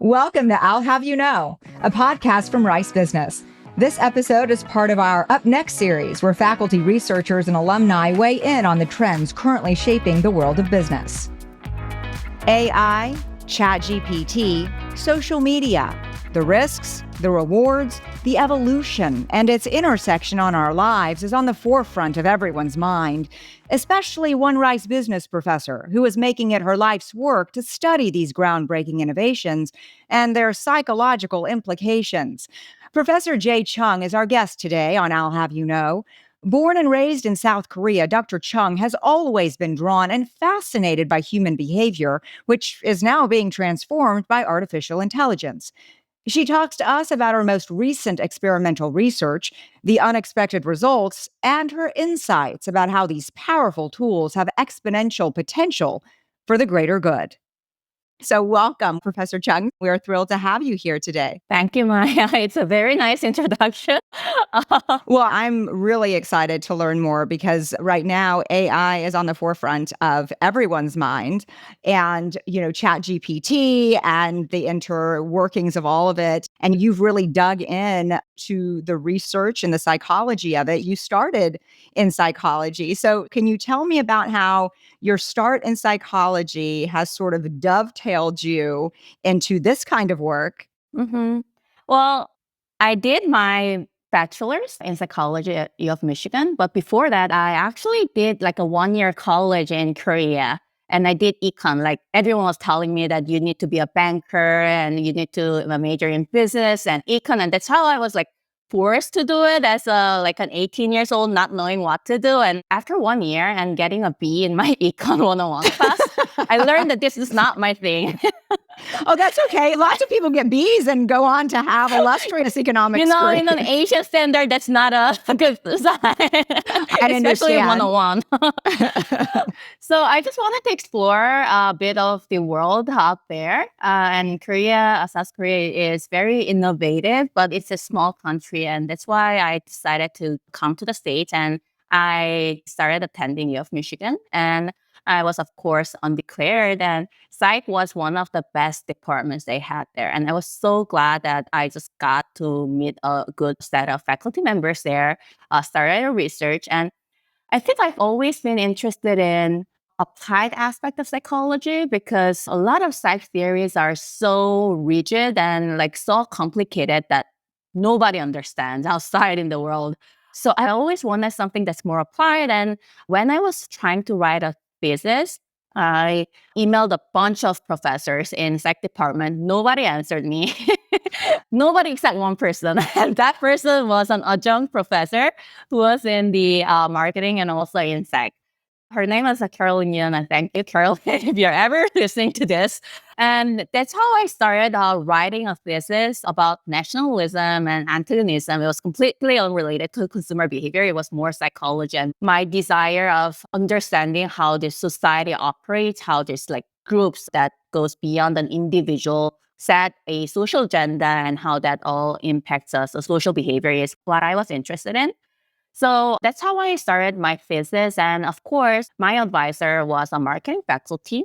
Welcome to I'll Have You Know, a podcast from Rice Business. This episode is part of our Up Next series, where faculty, researchers, and alumni weigh in on the trends currently shaping the world of business. AI, ChatGPT, social media, the risks, the rewards, the evolution, and its intersection on our lives is on the forefront of everyone's mind, especially one Rice business professor who is making it her life's work to study these groundbreaking innovations and their psychological implications. Professor Chung is our guest today on I'll Have You Know. Born and raised in South Korea, Dr. Chung has always been drawn and fascinated by human behavior, which is now being transformed by artificial intelligence. She talks to us about her most recent experimental research, the unexpected results, and her insights about how these powerful tools have exponential potential for the greater good. So welcome, Professor Chung. We're thrilled to have you here today. Thank you, Maya. It's a very nice introduction. Well, I'm really excited to learn more because right now AI is on the forefront of everyone's mind. And, ChatGPT and the interworkings of all of it. And you've really dug in to the research and the psychology of it. You started in psychology. So can you tell me about how your start in psychology has sort of dovetailed you into this kind of work? hmm Well, I did my bachelor's in psychology at U of Michigan, but before that, I actually did like a 1-year college in Korea. And I did econ. Like everyone was telling me that you need to be a banker and you need to major in business and econ. And that's how I was like forced to do it as an 18 years old, not knowing what to do. And after 1 year and getting a B in my econ 101 class, I learned that this is not my thing. Oh, that's okay. Lots of people get Bs and go on to have illustrious economics careers. In an Asian standard, that's not a good sign. Especially in 101. So I just wanted to explore a bit of the world out there. And Korea, South Korea is very innovative, but it's a small country. And that's why I decided to come to the States. And I started attending U of Michigan. And I was, of course, undeclared. And psych was one of the best departments they had there. And I was so glad that I just got to meet a good set of faculty members there, started research. And I think I've always been interested in applied aspect of psychology because a lot of psych theories are so rigid and like so complicated that nobody understands outside in the world. So I always wanted something that's more applied. And when I was trying to write a thesis, I emailed a bunch of professors in psych department. Nobody answered me. Nobody except one person. And that person was an adjunct professor who was in the marketing and also in psych. Her name is Caroline Yun, and thank you, Caroline, if you're ever listening to this. And that's how I started writing a thesis about nationalism and antagonism. It was completely unrelated to consumer behavior. It was more psychology and my desire of understanding how this society operates, how there's like groups that goes beyond an individual set a social agenda and how that all impacts us. So social behavior is what I was interested in. So that's how I started my thesis. And of course, my advisor was a marketing faculty.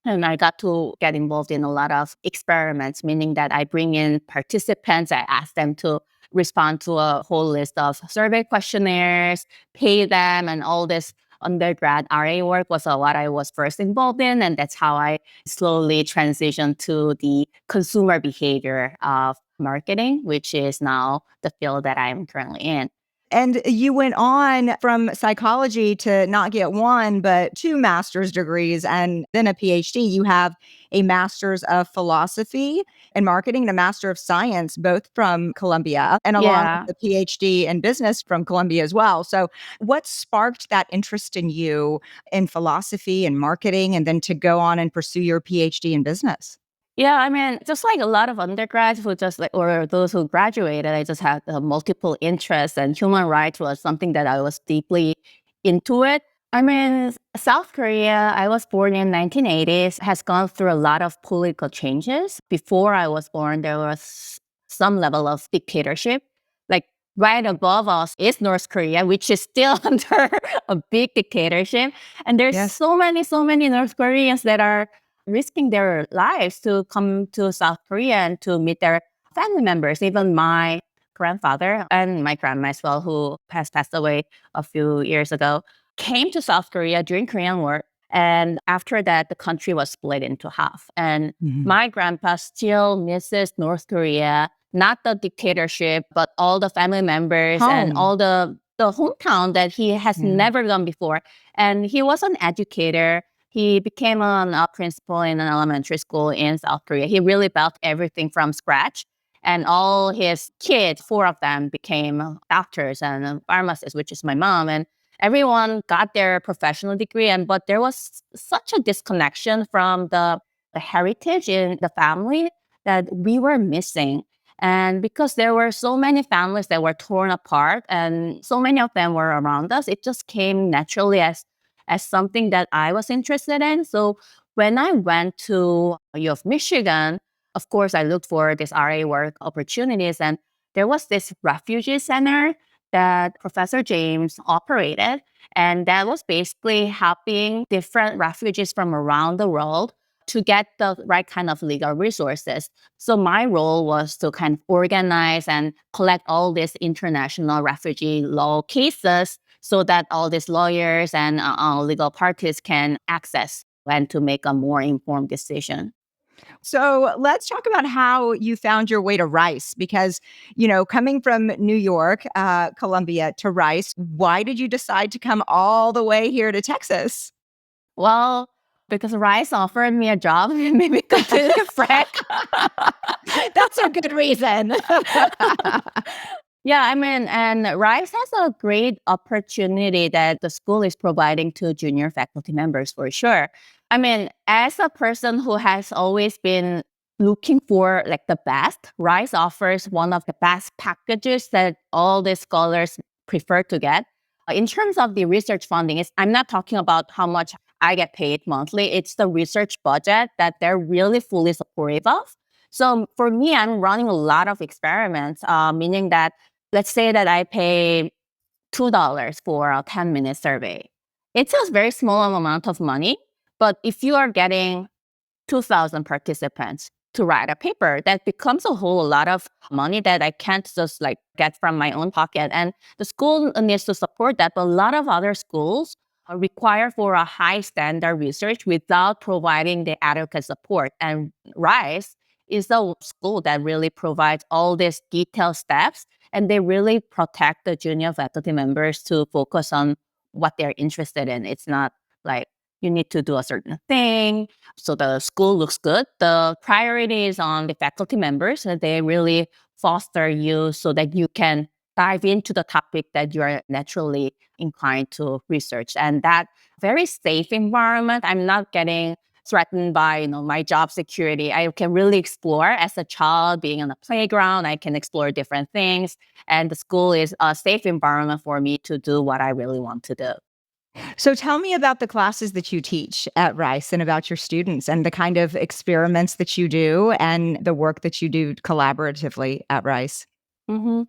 And I got to get involved in a lot of experiments, meaning that I bring in participants. I ask them to respond to a whole list of survey questionnaires, pay them, and all this undergrad RA work was what I was first involved in. And that's how I slowly transitioned to the consumer behavior of marketing, which is now the field that I'm currently in. And you went on from psychology to not get one, but 2 master's degrees and then a PhD. You have a master's of philosophy and marketing and a master of science, both from Columbia, and along with the PhD in business from Columbia as well. So what sparked that interest in you in philosophy and marketing and then to go on and pursue your PhD in business? Yeah, I mean, just like a lot of undergrads who just like, or those who graduated, I just had multiple interests, and human rights was something that I was deeply into it. I mean, South Korea, I was born in 1980s, has gone through a lot of political changes. Before I was born, there was some level of dictatorship. Like right above us is North Korea, which is still under a big dictatorship. And there's so many North Koreans that are risking their lives to come to South Korea and to meet their family members. Even my grandfather and my grandma as well, who has passed away a few years ago, came to South Korea during Korean War. And after that, the country was split into half. And my grandpa still misses North Korea, not the dictatorship, but all the family members and all the hometown that he has never gone before. And he was an educator. He became a principal in an elementary school in South Korea. He really built everything from scratch. And all his kids, 4 of them, became doctors and pharmacists, which is my mom. And everyone got their professional degree. But there was such a disconnection from the heritage in the family that we were missing. And because there were so many families that were torn apart and so many of them were around us, it just came naturally as something that I was interested in. So when I went to U of Michigan, of course, I looked for this RA work opportunities, and there was this refugee center that Professor James operated, and that was basically helping different refugees from around the world to get the right kind of legal resources. So my role was to kind of organize and collect all these international refugee law cases so that all these lawyers and legal parties can access and to make a more informed decision. So let's talk about how you found your way to Rice, because, coming from New York, Columbia to Rice, why did you decide to come all the way here to Texas? Well, because Rice offered me a job, maybe completely frank. That's a good reason. Yeah, I mean, and Rice has a great opportunity that the school is providing to junior faculty members for sure. I mean, as a person who has always been looking for like the best, Rice offers one of the best packages that all the scholars prefer to get. In terms of the research funding, I'm not talking about how much I get paid monthly. It's the research budget that they're really fully supportive of. So for me, I'm running a lot of experiments, meaning that let's say that I pay $2 for a 10-minute survey. It's a very small amount of money, but if you are getting 2,000 participants to write a paper, that becomes a whole lot of money that I can't just like get from my own pocket. And the school needs to support that, but a lot of other schools require for a high standard research without providing the adequate support. And Rice is a school that really provides all these detailed steps, and they really protect the junior faculty members to focus on what they're interested in. It's not like you need to do a certain thing so the school looks good. The priority is on the faculty members, and they really foster you so that you can dive into the topic that you are naturally inclined to research. And that very safe environment, I'm not getting threatened by my job security. I can really explore as a child, being on the playground. I can explore different things, and the school is a safe environment for me to do what I really want to do. So tell me about the classes that you teach at Rice and about your students and the kind of experiments that you do and the work that you do collaboratively at Rice. Mm-hmm.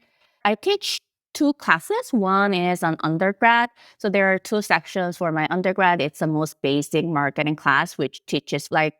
I teach 2 classes. One is on undergrad. So there are 2 sections for my undergrad. It's the most basic marketing class, which teaches like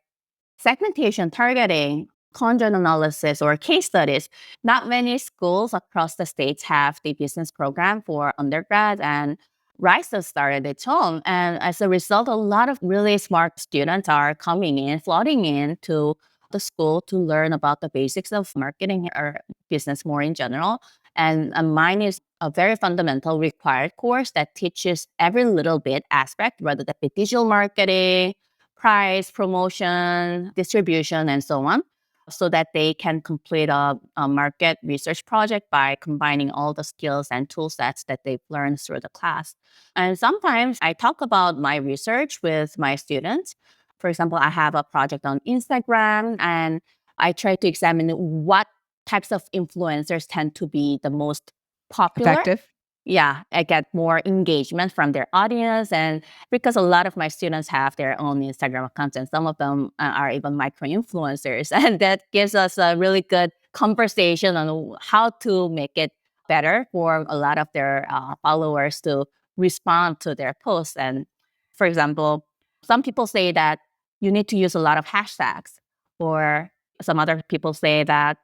segmentation, targeting, content analysis, or case studies. Not many schools across the states have the business program for undergrad, and Rice has started its own. And as a result, a lot of really smart students are coming in, flooding in to the school to learn about the basics of marketing or business more in general. And mine is a very fundamental required course that teaches every little bit aspect, whether that be digital marketing, price, promotion, distribution, and so on, so that they can complete a market research project by combining all the skills and tool sets that they've learned through the class. And sometimes I talk about my research with my students. For example, I have a project on Instagram, and I try to examine what types of influencers tend to be the most popular. Effective? Yeah, I get more engagement from their audience. And because a lot of my students have their own Instagram accounts, and some of them are even micro influencers, and that gives us a really good conversation on how to make it better for a lot of their followers to respond to their posts. And for example, some people say that you need to use a lot of hashtags. Or some other people say that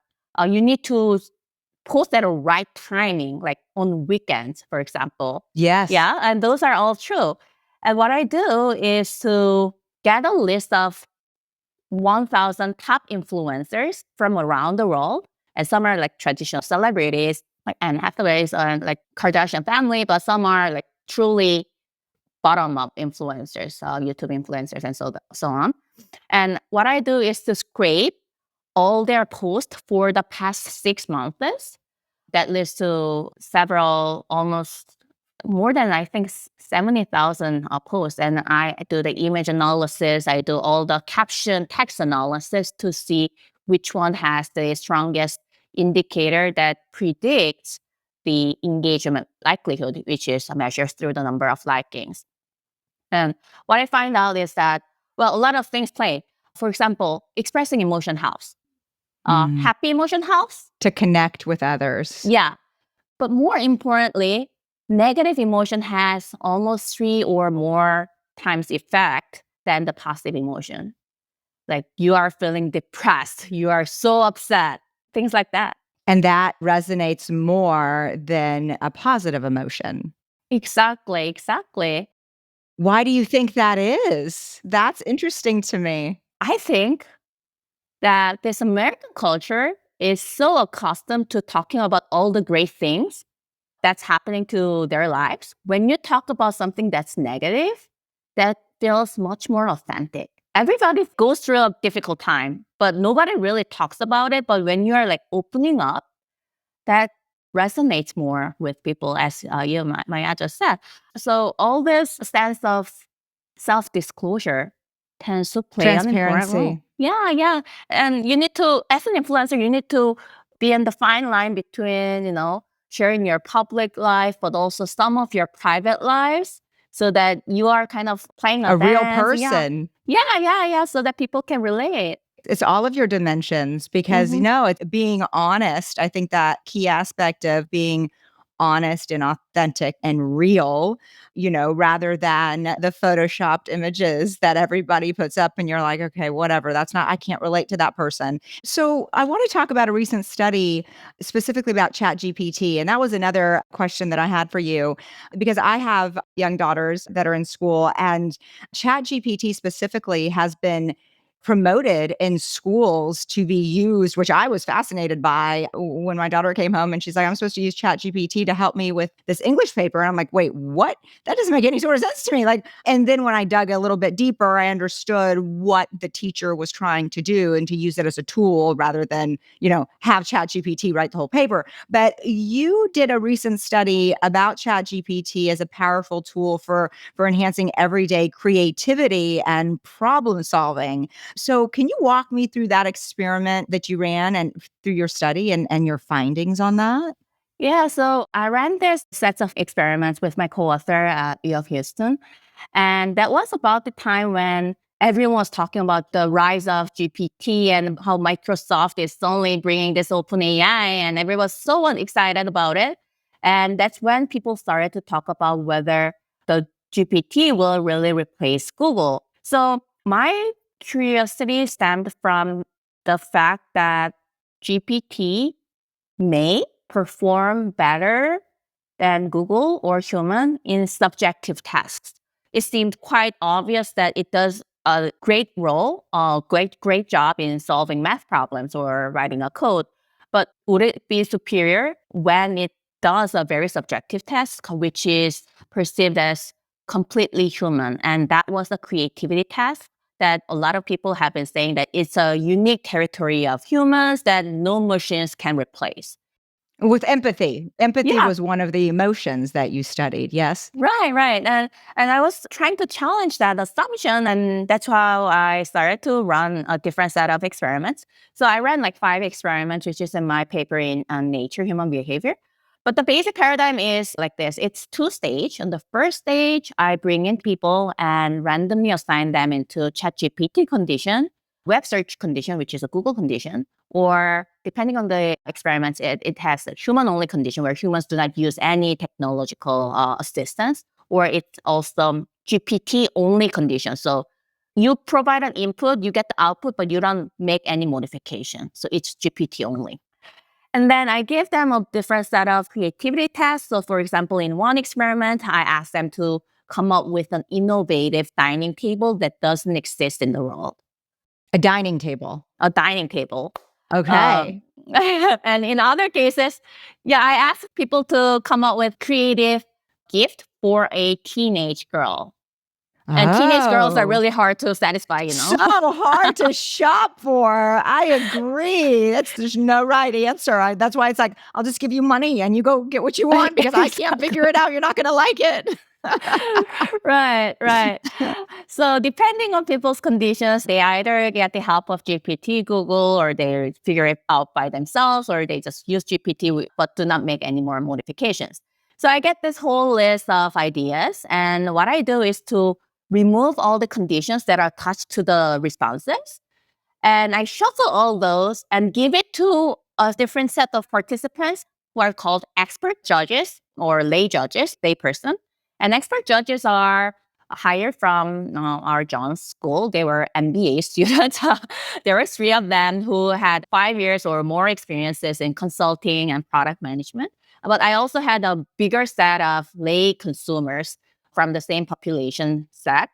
you need to post at a right timing, like on weekends, for example. Yes. Yeah, and those are all true. And what I do is to get a list of 1,000 top influencers from around the world. And some are like traditional celebrities, like Anne Hathaway's and like Kardashian family, but some are like truly bottom-up influencers, YouTube influencers, and so on. And what I do is to scrape all their posts for the past 6 months. That leads to several, almost more than, I think, 70,000 posts. And I do the image analysis. I do all the caption text analysis to see which one has the strongest indicator that predicts the engagement likelihood, which is measured through the number of likings. And what I find out is that, well, a lot of things play. For example, expressing emotion helps. Happy emotion helps. To connect with others. Yeah. But more importantly, negative emotion has almost 3 or more times effect than the positive emotion. Like you are feeling depressed, you are so upset, things like that. And that resonates more than a positive emotion. Exactly. Why do you think that is? That's interesting to me. I think that this American culture is so accustomed to talking about all the great things that's happening to their lives. When you talk about something that's negative, that feels much more authentic. Everybody goes through a difficult time, but nobody really talks about it. But when you are like opening up, that resonates more with people, as Maya just said. So all this sense of self-disclosure tends to play an important role. Transparency. Yeah. And you need to, as an influencer, you need to be in the fine line between, sharing your public life, but also some of your private lives, so that you are kind of playing a real dance. person. Yeah. So that people can relate. It's all of your dimensions because, it's being honest. I think that key aspect of being honest and authentic and real, rather than the photoshopped images that everybody puts up and you're like, okay, whatever, I can't relate to that person. So I want to talk about a recent study specifically about ChatGPT. And that was another question that I had for you because I have young daughters that are in school, and ChatGPT specifically has been promoted in schools to be used, which I was fascinated by when my daughter came home and she's like, I'm supposed to use ChatGPT to help me with this English paper. And I'm like, wait, what? That doesn't make any sort of sense to me. And then when I dug a little bit deeper, I understood what the teacher was trying to do and to use it as a tool rather than, have ChatGPT write the whole paper. But you did a recent study about ChatGPT as a powerful tool for enhancing everyday creativity and problem solving. So can you walk me through that experiment that you ran and through your study and your findings on that? Yeah, so I ran this sets of experiments with my co-author at U of Houston. And that was about the time when everyone was talking about the rise of GPT and how Microsoft is suddenly bringing this open AI, and everyone was so excited about it. And that's when people started to talk about whether the GPT will really replace Google. So my curiosity stemmed from the fact that GPT may perform better than Google or human in subjective tasks. It seemed quite obvious that it does a great role, a great job in solving math problems or writing a code. But would it be superior when it does a very subjective task, which is perceived as completely human? And that was a creativity task that a lot of people have been saying that it's a unique territory of humans that no machines can replace. With empathy. Empathy Yeah. was one of the emotions that you studied, yes? Right. And I was trying to challenge that assumption, and that's how I started to run a different set of experiments. So I ran like 5 experiments, which is in my paper in Nature Human Behavior. But the basic paradigm is like this. It's 2-stage. On the first stage, I bring in people and randomly assign them into ChatGPT condition, web search condition, which is a Google condition, or depending on the experiments, it has a human-only condition where humans do not use any technological assistance, or it's also GPT-only condition. So You provide an input, you get the output, but you don't make any modification. So it's GPT only. And then I gave them a different set of creativity tests. So for example, in one experiment, I asked them to come up with an innovative dining table that doesn't exist in the world. A dining table. A dining table. Okay. And in other cases, I asked people to come up with creative gift for a teenage girl. And teenage girls are really hard to satisfy, So hard to shop for. I agree. There's no right answer. That's why it's like, I'll just give you money and you go get what you want because I can't figure it out. You're not going to like it. Right. So depending on people's conditions, they either get the help of GPT, Google, or they figure it out by themselves, or they just use GPT but do not make any more modifications. So I get this whole list of ideas, and what I do is to remove all the conditions that are attached to the responses, and I shuffle all those and give it to a different set of participants who are called expert judges or lay judges, lay person. And expert judges are hired from our John's school. They were MBA students. There were 3 of them who had 5 years or more experiences in consulting and product management. But I also had a bigger set of lay consumers from the same population set.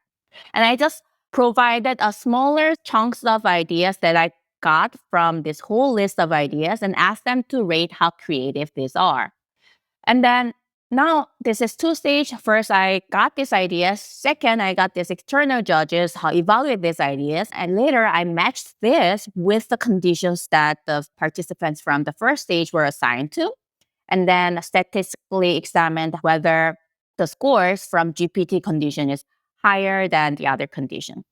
And I just provided a smaller chunks of ideas that I got from this whole list of ideas and asked them to rate how creative these are. And then now this is 2-stage. First, I got these ideas. Second, I got these external judges how evaluate these ideas. And later, I matched this with the conditions that the participants from the first stage were assigned to. And then statistically examined whether the scores from GPT condition is higher than the other condition.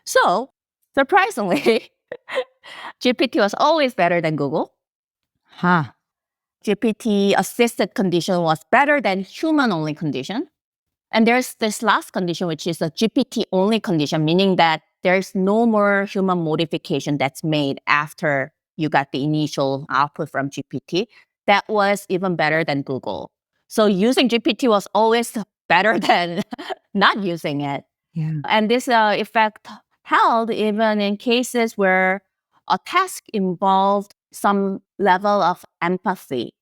So, surprisingly, GPT was always better than Google. GPT assisted condition was better than human-only condition. And there's this last condition, which is a GPT-only condition, meaning that there's no more human modification that's made after you got the initial output from GPT. That was even better than Google. So using GPT was always better than not using it. Yeah. And this effect held even in cases where a task involved some level of empathy.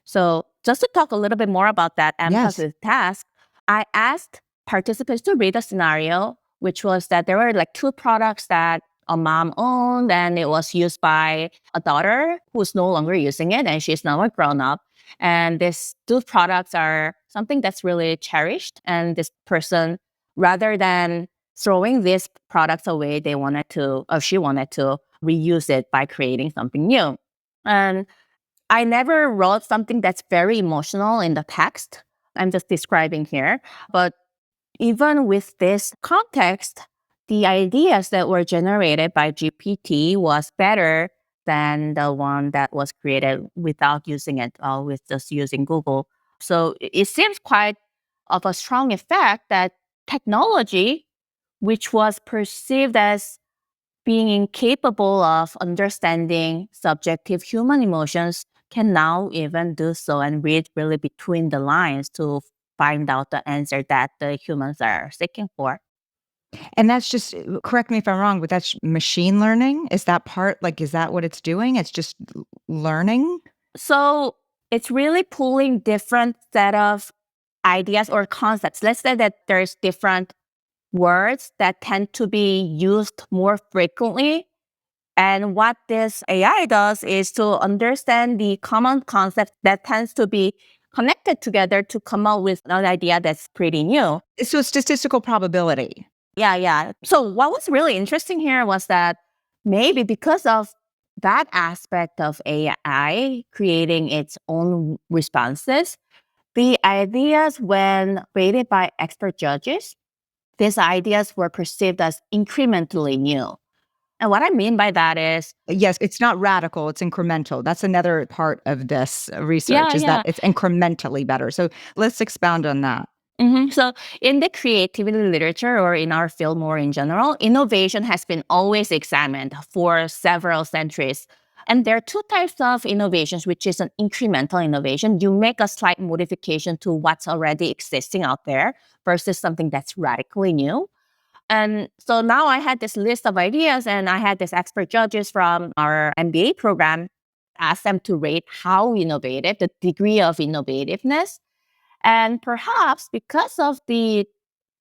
So just to talk a little bit more about that empathy task, I asked participants to read a scenario, which was that there were like 2 products that a mom owned, and it was used by a daughter who's no longer using it, and she's now a grown-up. And these 2 products are something that's really cherished. And this person, rather than throwing these products away, she wanted to reuse it by creating something new. And I never wrote something that's very emotional in the text. I'm just describing here. But even with this context, the ideas that were generated by GPT was better than the one that was created without using it, with just using Google. So it seems quite of a strong effect that technology, which was perceived as being incapable of understanding subjective human emotions, can now even do so and read really between the lines to find out the answer that the humans are seeking for. And that's just, correct me if I'm wrong, but that's machine learning? Is that is that what it's doing? It's just learning? So it's really pulling different set of ideas or concepts. Let's say that there's different words that tend to be used more frequently. And what this AI does is to understand the common concept that tends to be connected together to come up with an idea that's pretty new. So statistical probability. Yeah. So what was really interesting here was that maybe because of that aspect of AI creating its own responses, the ideas when created by expert judges, these ideas were perceived as incrementally new. And what I mean by that is, yes, it's not radical, it's incremental. That's another part of this research, that it's incrementally better. So let's expound on that. So in the creativity literature, or in our field more in general, innovation has been always examined for several centuries. And there are 2 types of innovations, which is an incremental innovation. You make a slight modification to what's already existing out there versus something that's radically new. And so now I had this list of ideas, and I had these expert judges from our MBA program ask them to rate how innovative, the degree of innovativeness. And perhaps because of the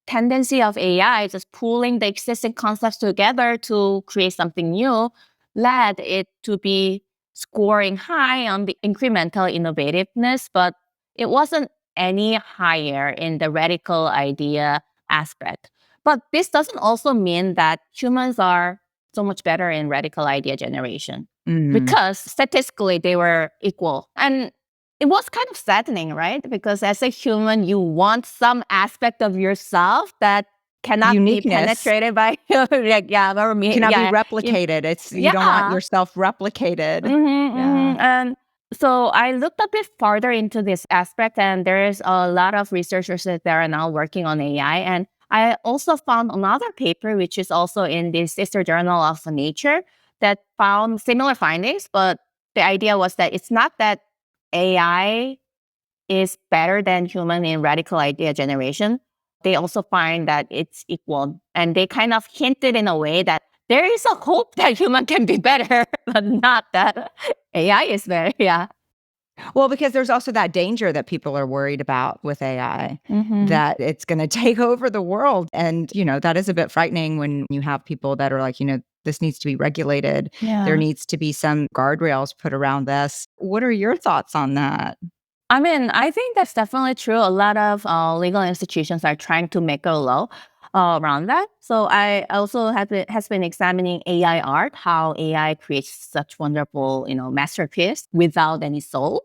tendency of AI just pulling the existing concepts together to create something new, led it to be scoring high on the incremental innovativeness, but it wasn't any higher in the radical idea aspect. But this doesn't also mean that humans are so much better in radical idea generation, because statistically they were equal. And it was kind of saddening, right? Because as a human, you want some aspect of yourself that cannot be penetrated by cannot be replicated. It's you don't want yourself replicated. And so I looked a bit farther into this aspect, and there's a lot of researchers that are now working on AI. And I also found another paper, which is also in the sister journal of Nature, that found similar findings. But the idea was that it's not that AI is better than human in radical idea generation. They also find that it's equal. And they kind of hinted in a way that there is a hope that human can be better, but not that AI is better. Yeah. Well, because there's also that danger that people are worried about with AI, that it's going to take over the world. And, that is a bit frightening when you have people that are like, this needs to be regulated. Yeah. There needs to be some guardrails put around this. What are your thoughts on that? I mean, I think that's definitely true. A lot of legal institutions are trying to make a law around that. So I also has been examining AI art, how AI creates such wonderful, masterpiece without any soul.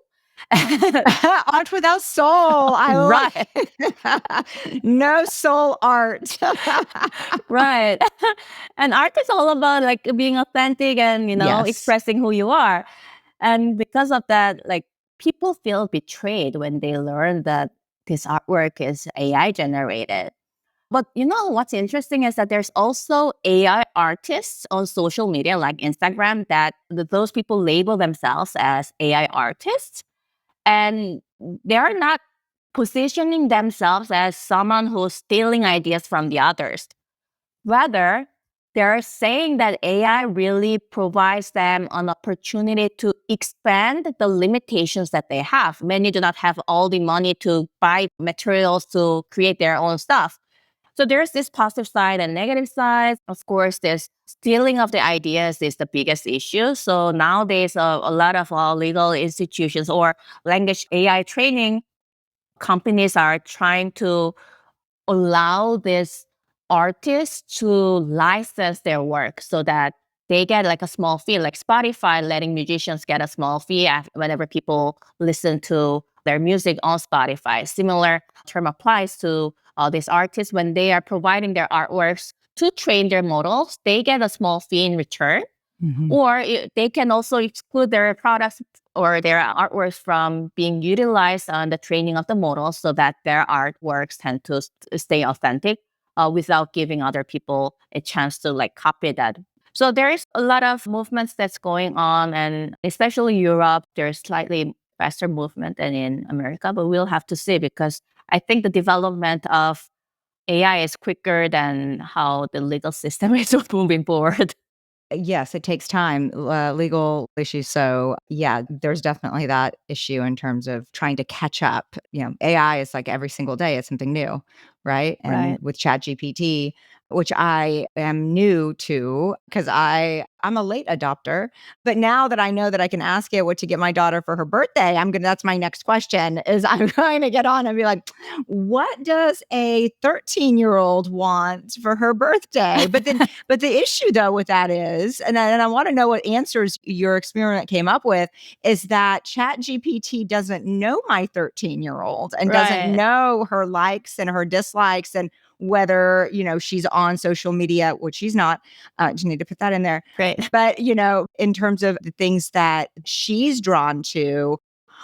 Art without soul. I right. No soul art. Right. And art is all about like being authentic and, expressing who you are. And because of that, like, people feel betrayed when they learn that this artwork is AI generated. But what's interesting is that there's also AI artists on social media like Instagram that those people label themselves as AI artists. And they are not positioning themselves as someone who's stealing ideas from the others. Rather, they're saying that AI really provides them an opportunity to expand the limitations that they have. Many do not have all the money to buy materials to create their own stuff. So there's this positive side and negative side. Of course, this stealing of the ideas is the biggest issue. So nowadays, a lot of legal institutions or language AI training companies are trying to allow this artists to license their work so that they get like a small fee, like Spotify letting musicians get a small fee whenever people listen to their music on Spotify. Similar term applies to these artists when they are providing their artworks to train their models. They get a small fee in return. Or they can also exclude their products or their artworks from being utilized on the training of the models so that their artworks tend to stay authentic without giving other people a chance to like copy that. So there is a lot of movements that's going on, and especially Europe, there's slightly faster movement than in America, but we'll have to see because I think the development of AI is quicker than how the legal system is moving forward. Yes, it takes time, legal issues. So, yeah, there's definitely that issue in terms of trying to catch up. AI is like every single day, it's something new, right? And Right. with ChatGPT, which I am new to because I'm a late adopter. But now that I know that I can ask it what to get my daughter for her birthday, that's my next question is I'm going to get on and be like, what does a 13-year-old want for her birthday? But the issue though with that is, and I want to know what answers your experiment came up with, is that ChatGPT doesn't know my 13-year-old and doesn't know her likes and her dislikes and whether, she's on social media, which she's not. Just need to put that in there. Great. But, in terms of the things that she's drawn to.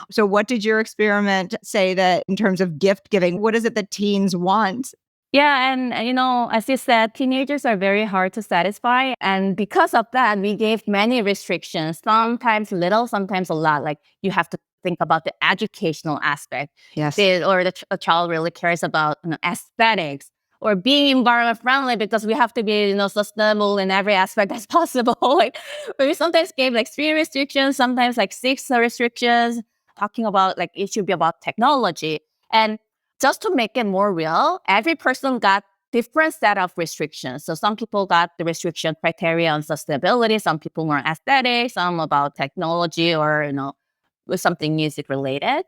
So what did your experiment say that in terms of gift giving, what is it that teens want? Yeah, and as you said, teenagers are very hard to satisfy. And because of that, we gave many restrictions, sometimes little, sometimes a lot. Like you have to think about the educational aspect. Yes. A child really cares about aesthetics, or being environment friendly because we have to be, sustainable in every aspect as possible. Like we sometimes gave like 3 restrictions, sometimes like 6 restrictions, talking about like it should be about technology. And just to make it more real, every person got different set of restrictions. So some people got the restriction criteria on sustainability, some people more aesthetic, some about technology or, with something music related.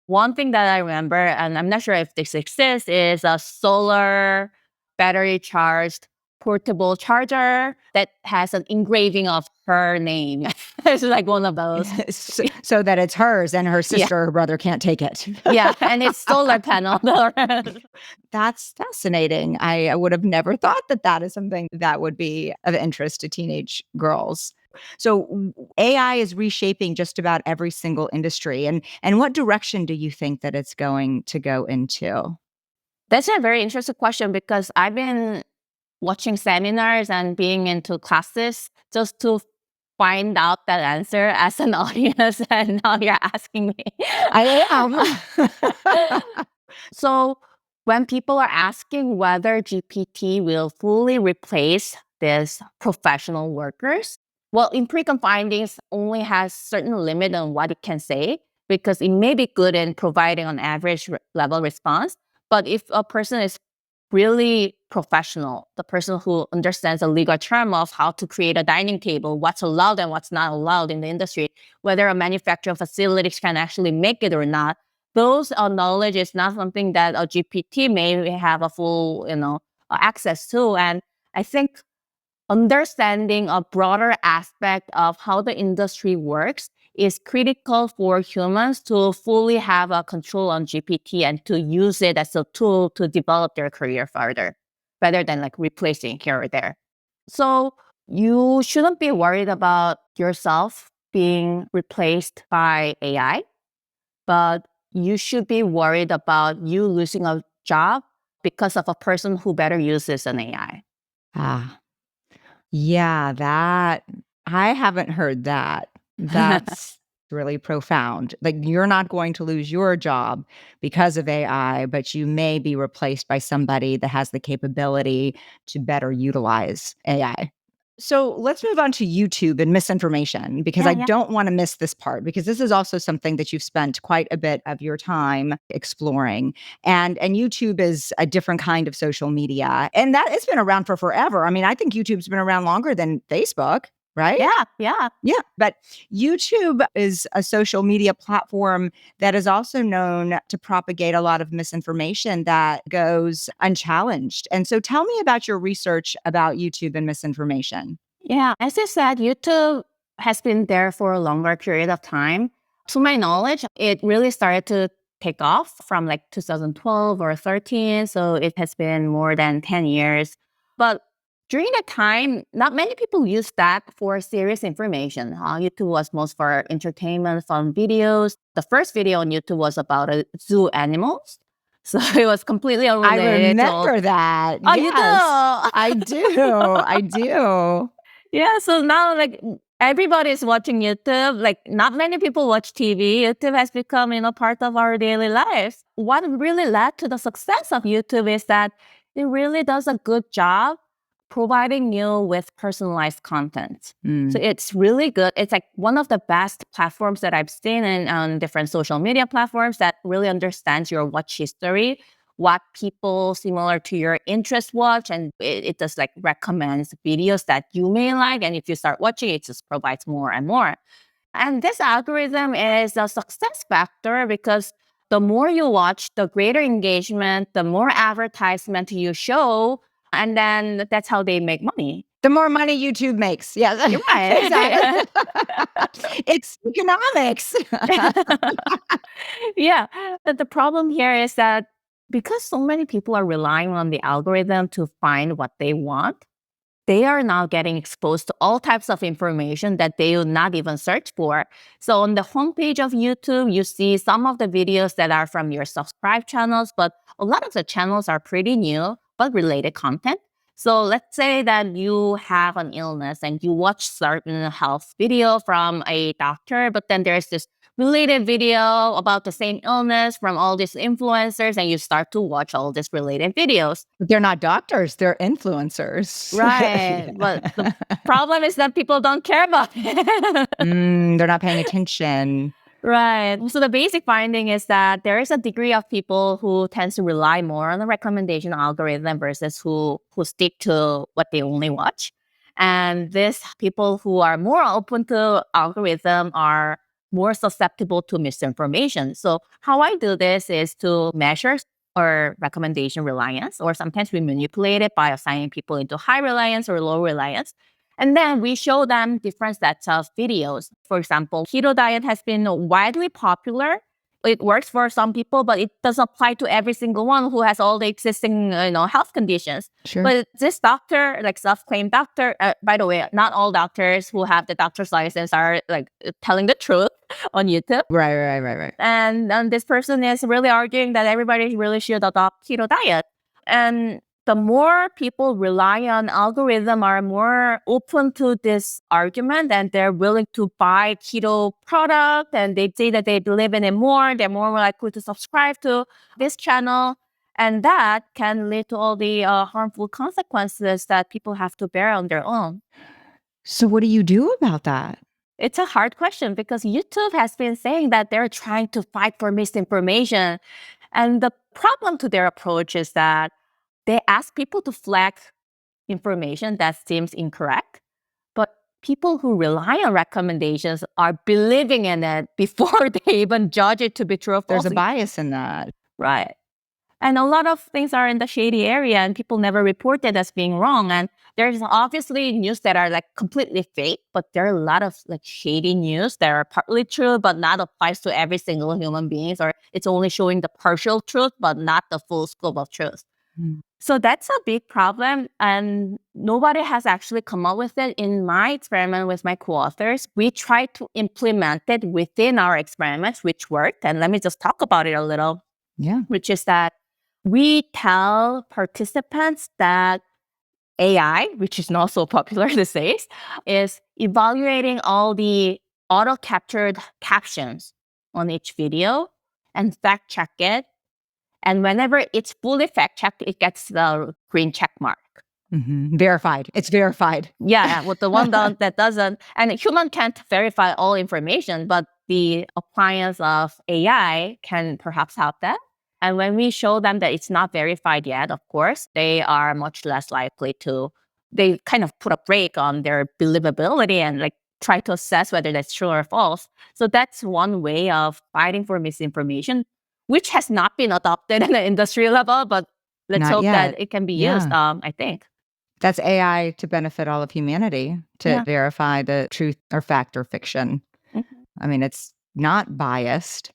One thing that I remember, and I'm not sure if this exists, is a solar battery charged portable charger that has an engraving of her name. It's like one of those. So that it's hers and her sister or brother can't take it. Yeah, and it's solar panel. That's fascinating. I would have never thought that is something that would be of interest to teenage girls. So AI is reshaping just about every single industry. And what direction do you think that it's going to go into? That's a very interesting question because I've been watching seminars and being into classes just to find out that answer as an audience. And now you're asking me. I am. So when people are asking whether GPT will fully replace these professional workers, well, empirical findings only has certain limit on what it can say because it may be good in providing an average level response. But if a person is really professional, the person who understands the legal term of how to create a dining table, what's allowed and what's not allowed in the industry, whether a manufacturing facilities can actually make it or not, those knowledge is not something that a GPT may have a full, access to. And I think understanding a broader aspect of how the industry works is critical for humans to fully have a control on GPT and to use it as a tool to develop their career further, rather than like replacing here or there. So you shouldn't be worried about yourself being replaced by AI, but you should be worried about you losing a job because of a person who better uses an AI. Ah, yeah, that I haven't heard that. That's really profound. Like you're not going to lose your job because of AI, but you may be replaced by somebody that has the capability to better utilize AI. So let's move on to YouTube and misinformation because I Yeah. don't want to miss this part because this is also something that you've spent quite a bit of your time exploring. And YouTube is a different kind of social media. And that it's been around for forever. I mean, I think YouTube's been around longer than Facebook, right? Yeah. Yeah, but YouTube is a social media platform that is also known to propagate a lot of misinformation that goes unchallenged. And so tell me about your research about YouTube and misinformation. Yeah. As you said, YouTube has been there for a longer period of time. To my knowledge, it really started to take off from like 2012 or 13. So it has been more than 10 years. But during that time, not many people used that for serious information. YouTube was most for entertainment, fun videos. The first video on YouTube was about zoo animals. So it was completely I unrelated remember that. Oh, you Yes, do? I do. I do. Yeah, so now like everybody's watching YouTube. Like not many people watch TV. YouTube has become, part of our daily lives. What really led to the success of YouTube is that it really does a good job providing you with personalized content. So Mm. it's really good. It's like one of the best platforms that I've seen on different social media platforms that really understands your watch history, what people similar to your interest watch, and it just like recommends videos that you may like. And if you start watching, it just provides more and more. And this algorithm is a success factor because the more you watch, the greater engagement, the more advertisement you show, and then that's how they make money. The more money YouTube makes. Yes. You're right. Exactly. It's economics. Yeah. But the problem here is that because so many people are relying on the algorithm to find what they want, they are now getting exposed to all types of information that they would not even search for. So on the homepage of YouTube, you see some of the videos that are from your subscribed channels, but a lot of the channels are pretty new, but related content. So let's say that you have an illness and you watch certain health video from a doctor, but then there's this related video about the same illness from all these influencers, and you start to watch all these related videos. But they're not doctors, they're influencers. Right. Yeah. But the problem is that people don't care about it. They're not paying attention. Right. So the basic finding is that there is a degree of people who tends to rely more on the recommendation algorithm versus who stick to what they only watch. And these people who are more open to algorithm are more susceptible to misinformation. So how I do this is to measure or recommendation reliance, or sometimes we manipulate it by assigning people into high reliance or low reliance. And then we show them different sets of videos. For example, keto diet has been widely popular. It works for some people, but it doesn't apply to every single one who has all the existing, health conditions. Sure. But this doctor, like self-claimed doctor, by the way, not all doctors who have the doctor's license are like telling the truth on YouTube. Right. And this person is really arguing that everybody really should adopt keto diet. And the more people rely on algorithm are more open to this argument, and they're willing to buy keto product, and they say that they believe in it more, they're more likely to subscribe to this channel. And that can lead to all the harmful consequences that people have to bear on their own. So what do you do about that? It's a hard question because YouTube has been saying that they're trying to fight for misinformation. And the problem to their approach is that they ask people to flag information that seems incorrect, but people who rely on recommendations are believing in it before they even judge it to be true or false. There's a bias in that. Right. And a lot of things are in the shady area and people never report it as being wrong. And there's obviously news that are like completely fake, but there are a lot of like shady news that are partly true, but not applies to every single human being, or it's only showing the partial truth, but not the full scope of truth. So that's a big problem, and nobody has actually come up with it. In my experiment with my co-authors, we tried to implement it within our experiments, which worked. And let me just talk about it a little. Yeah. Which is that we tell participants that AI, which is not so popular these days, is evaluating all the auto-captured captions on each video and fact-check it. And whenever it's fully fact-checked, it gets the green check mark. Verified. It's verified. Yeah, with the one that doesn't. And a human can't verify all information, but the appliance of AI can perhaps help that. And when we show them that it's not verified yet, of course, they are much less likely to, they kind of put a brake on their believability and like try to assess whether that's true or false. So that's one way of fighting for misinformation, which has not been adopted in the industry level, but let's Not hope yet. that it can be used, I think. That's AI to benefit all of humanity, to verify the truth or fact or fiction. I mean, it's not biased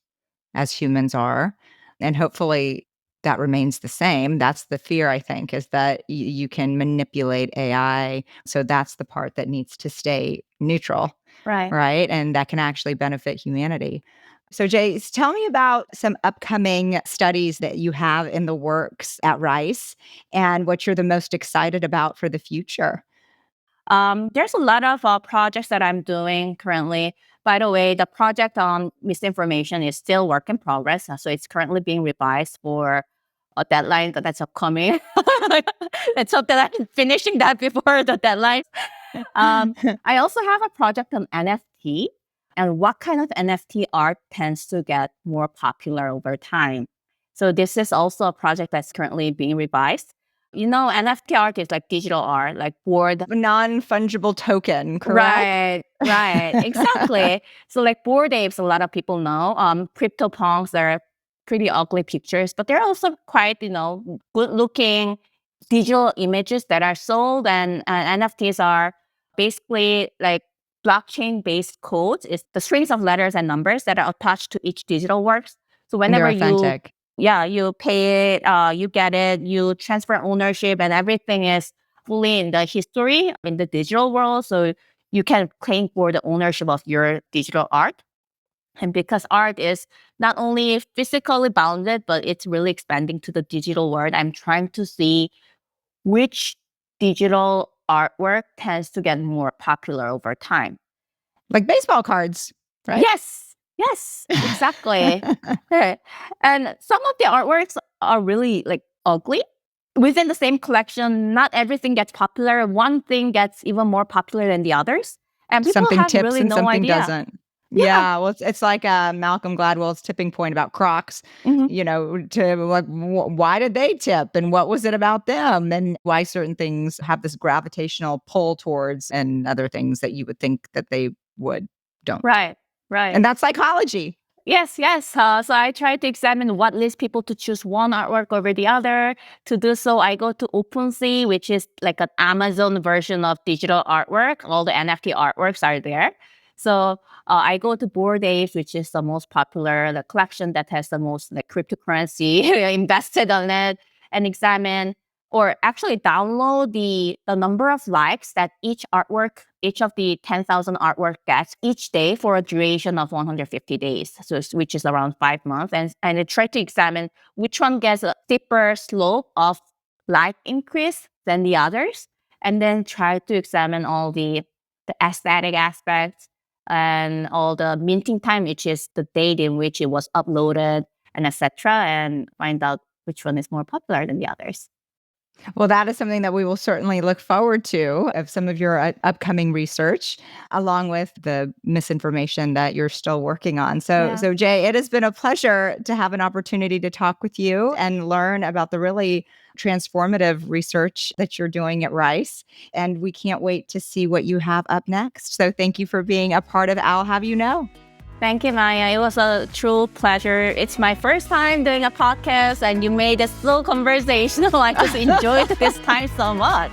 as humans are. And hopefully that remains the same. That's the fear, I think, is that you can manipulate AI. So that's the part that needs to stay neutral. Right. And that can actually benefit humanity. So, Jay, tell me about some upcoming studies that you have in the works at Rice and what you're the most excited about for the future. There's a lot of projects that I'm doing currently. By the way, the project on misinformation is still work in progress. So it's currently being revised for a deadline that's upcoming. Let's hope that I'm finishing that before the deadline. I also have a project on NFT and what kind of NFT art tends to get more popular over time. So this is also a project that's currently being revised. NFT art is like digital art, like board. Non-fungible token, correct? Right, exactly. So like Bored Apes, a lot of people know. CryptoPunks, they're pretty ugly pictures, but they're also quite, good-looking digital images that are sold. And NFTs are basically like blockchain-based codes. It's the strings of letters and numbers that are attached to each digital works. So whenever authentic. you pay it, you get it, you transfer ownership, and everything is fully in the history in the digital world. So you can claim for the ownership of your digital art. And because art is not only physically bounded, but it's really expanding to the digital world, I'm trying to see which digital artwork tends to get more popular over time. Like baseball cards, right? Yes. Yes, exactly. And some of the artworks are really like ugly. Within the same collection, not everything gets popular. One thing gets even more popular than the others. And people Something have tips really and no something idea. doesn't. Yeah. Yeah, well, it's like Malcolm Gladwell's tipping point about Crocs. Mhm. To like, why did they tip, and what was it about them, and why certain things have this gravitational pull towards, and other things that you would think that they would don't. Right, right. And that's psychology. Yes, yes. So I try to examine what leads people to choose one artwork over the other. To do so, I go to OpenSea, which is like an Amazon version of digital artwork. All the NFT artworks are there. So I go to Bored Apes, which is the most popular, the collection that has the most like cryptocurrency invested on it, and examine or actually download the number of likes that each of the 10,000 artwork gets each day for a duration of 150 days, so which is around 5 months. And I try to examine which one gets a steeper slope of like increase than the others, and then try to examine all the aesthetic aspects and all the minting time, which is the date in which it was uploaded, and etc., and find out which one is more popular than the others. Well, that is something that we will certainly look forward to of some of your upcoming research, along with the misinformation that you're still working on. So, Yeah. so Jay, it has been a pleasure to have an opportunity to talk with you and learn about the really transformative research that you're doing at Rice. And we can't wait to see what you have up next. So, thank you for being a part of I'll Have You Know. Thank you, Maya. It was a true pleasure. It's my first time doing a podcast, and you made it so conversational. I just enjoyed this time so much.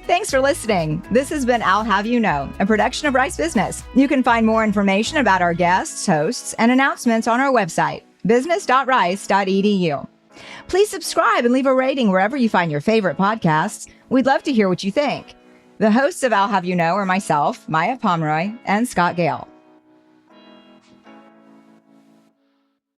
Thanks for listening. This has been I'll Have You Know, a production of Rice Business. You can find more information about our guests, hosts, and announcements on our website, business.rice.edu. Please subscribe and leave a rating wherever you find your favorite podcasts. We'd love to hear what you think. The hosts of I'll Have You Know are myself, Maya Pomroy, and Scott Gale.